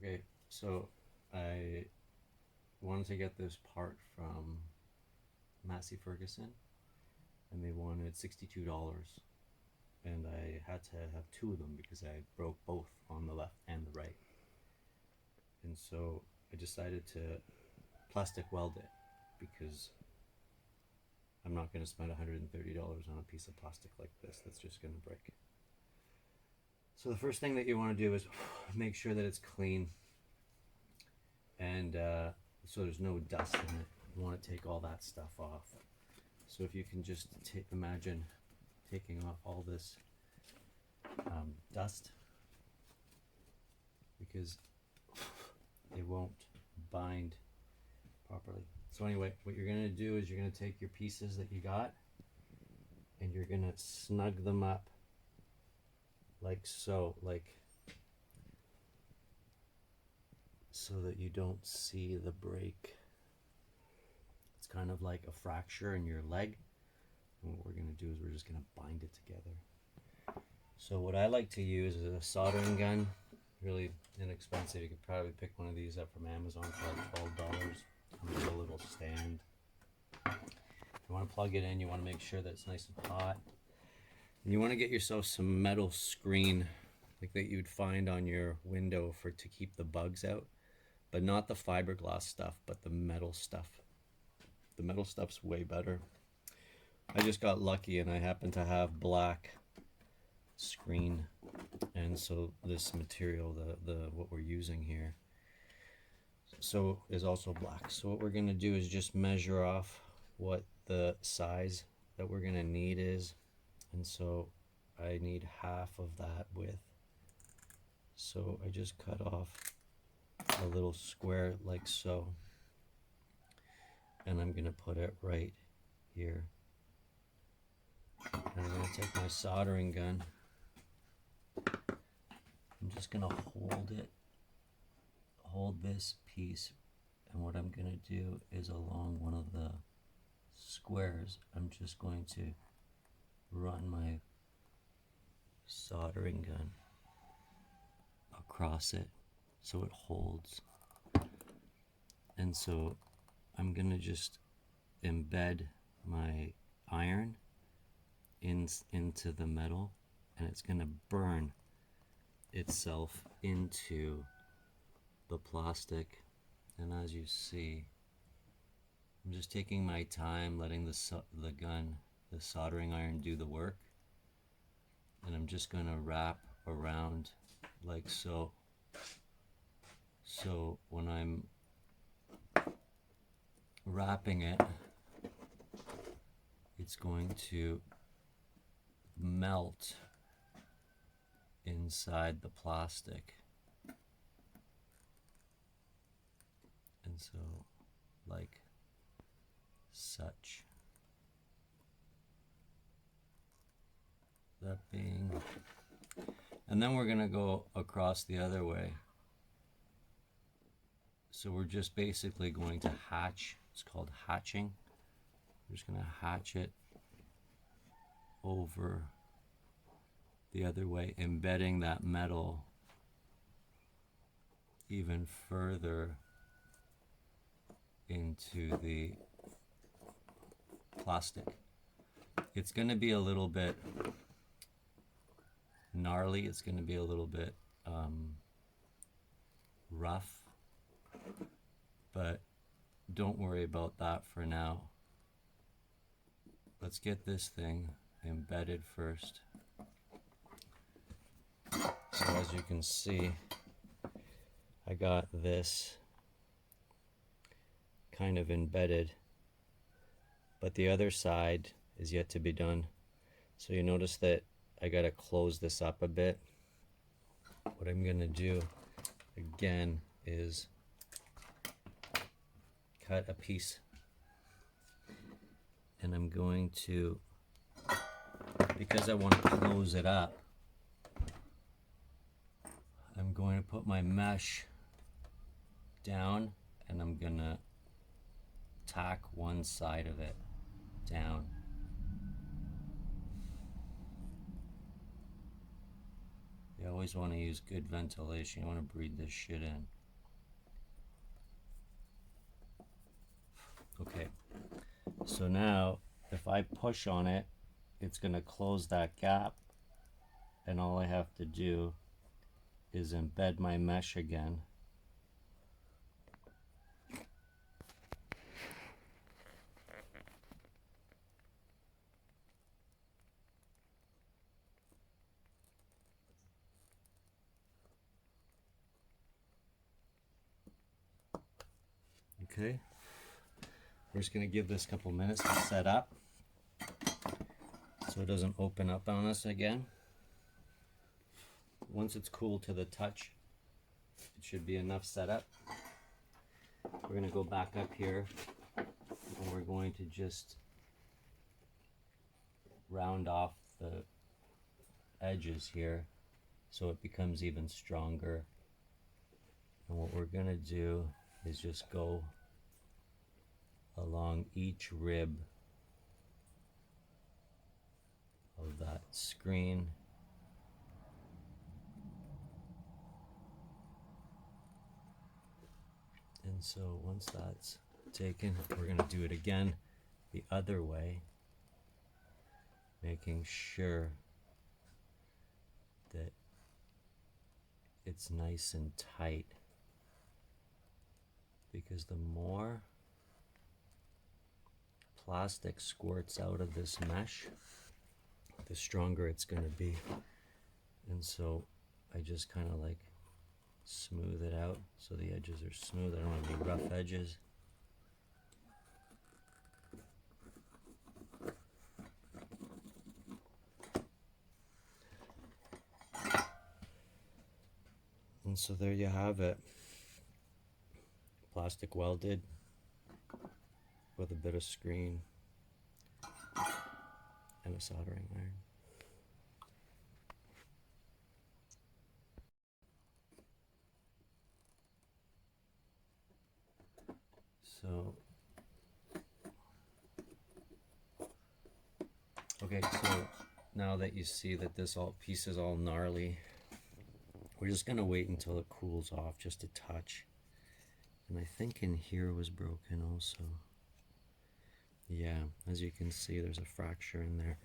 Okay, so I wanted to get this part from Massey Ferguson, and they wanted $62, and I had to have two of them because I broke both on the left and the right. And so I decided to plastic weld it because I'm not going to spend $130 on a piece of plastic like this that's just going to break. So the first thing that you want to do is make sure that it's clean, and so there's no dust in it. You want to take all that stuff off. So if you can just imagine taking off all this dust, because it won't bind properly. So anyway, what you're going to do is you're going to take your pieces that you got and you're going to snug them up like so, so that you don't see the break. It's kind of like a fracture in your leg. And what we're going to do is we're just going to bind it together. So what I like to use is a soldering gun. Really inexpensive. You could probably pick one of these up from Amazon for like $12. Comes with a little stand. You want to plug it in. You want to make sure that it's nice and hot. And you want to get yourself some metal screen like that you'd find on your window to keep the bugs out, but not the fiberglass stuff, but the metal stuff. The metal stuff's way better. I just got lucky and I happen to have black screen, and so this material, the what we're using here, so is also black. So what we're going to do is just measure off what the size that we're going to need is, and so I need half of that width. So I just cut off a little square like so, and I'm going to put it right here. And I'm going to take my soldering gun. I'm just going to hold this piece, and what I'm going to do is along one of the squares, I'm just going to run my soldering gun across it so it holds. And so I'm going to just embed my iron into the metal, and it's going to burn itself into the plastic. And as you see, I'm just taking my time, letting the soldering iron do the work, and I'm just going to wrap around like so. So when I'm wrapping it, it's going to melt inside the plastic. And so, like such. That being, and then we're going to go across the other way. So we're just basically going to hatch. It's called hatching. We're just going to hatch it over the other way, embedding that metal even further into the plastic. It's going to be a little bit gnarly. It's going to be a little bit rough, but don't worry about that for now. Let's get this thing embedded first. So as you can see, I got this kind of embedded, but the other side is yet to be done. So you notice that I got to close this up a bit. What I'm going to do again is cut a piece, and I'm going to, because I want to close it up, I'm going to put my mesh down, and I'm going to tack one side of it down. You always want to use good ventilation. You want to breathe this shit in. Okay, so now if I push on it, it's going to close that gap, and all I have to do is embed my mesh again. Okay, we're just going to give this a couple minutes to set up so it doesn't open up on us again. Once it's cool to the touch, it should be enough setup. We're going to go back up here and we're going to just round off the edges here so it becomes even stronger. And what we're going to do is just go along each rib of that screen. And so once that's taken, we're going to do it again the other way, making sure that it's nice and tight, because the more plastic squirts out of this mesh, the stronger it's going to be. And so I just kind of like smooth it out so the edges are smooth. I don't want any rough edges. And so there you have it. Plastic welded with a bit of screen and a soldering iron. So, okay, so now that you see that this piece is all gnarly, we're just gonna wait until it cools off just a touch. And I think in here was broken also. Yeah, as you can see, there's a fracture in there.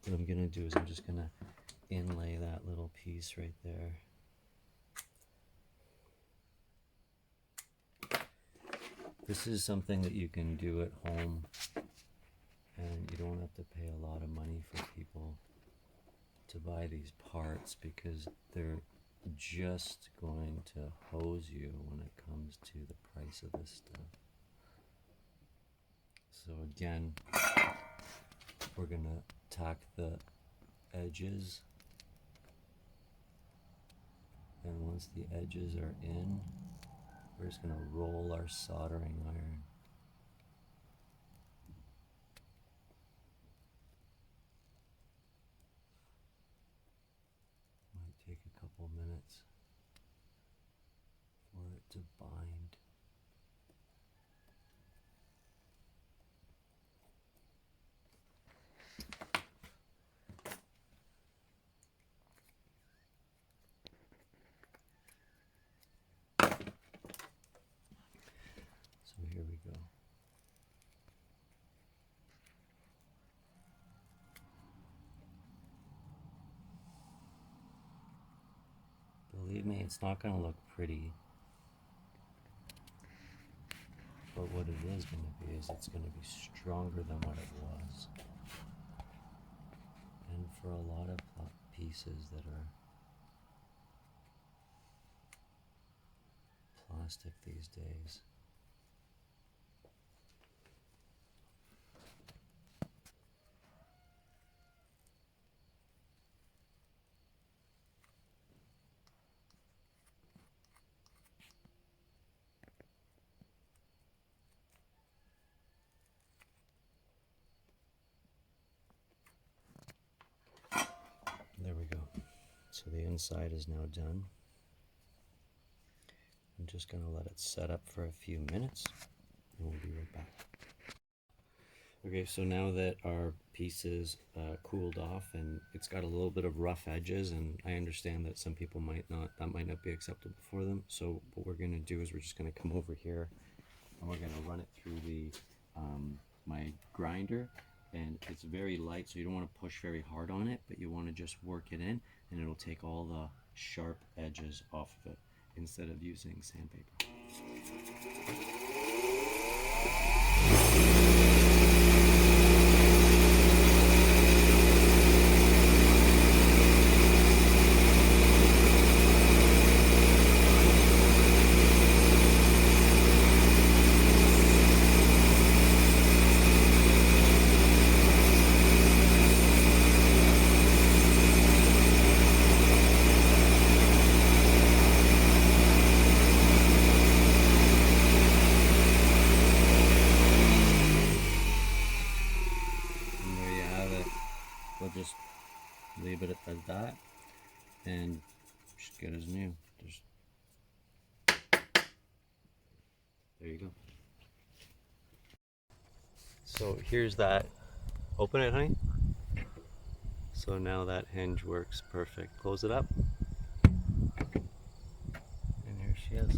What I'm gonna do is I'm just gonna inlay that little piece right there. This is something that you can do at home, and you don't have to pay a lot of money for people to buy these parts, because they're just going to hose you when it comes to the price of this stuff. So again, we're gonna tack the edges, and once the edges are in, we're just gonna roll our soldering iron. Might take a couple minutes for it to bind. So here we go. Believe me, it's not going to look pretty, but what it is going to be is it's going to be stronger than what it was. And for a lot of pieces that are plastic these days, there we go. So the inside is now done. I'm just going to let it set up for a few minutes, and we'll be right back. Okay, so now that our piece is cooled off and it's got a little bit of rough edges, and I understand that some people that might not be acceptable for them. So what we're gonna do is we're just gonna come over here and we're gonna run it through the my grinder, and it's very light, so you don't want to push very hard on it, but you want to just work it in, and it'll take all the sharp edges off of it instead of using sandpaper. We'll just leave it at that, and just good as new. There you go. So here's that. Open it, honey. So now that hinge works perfect. Close it up. And here she is.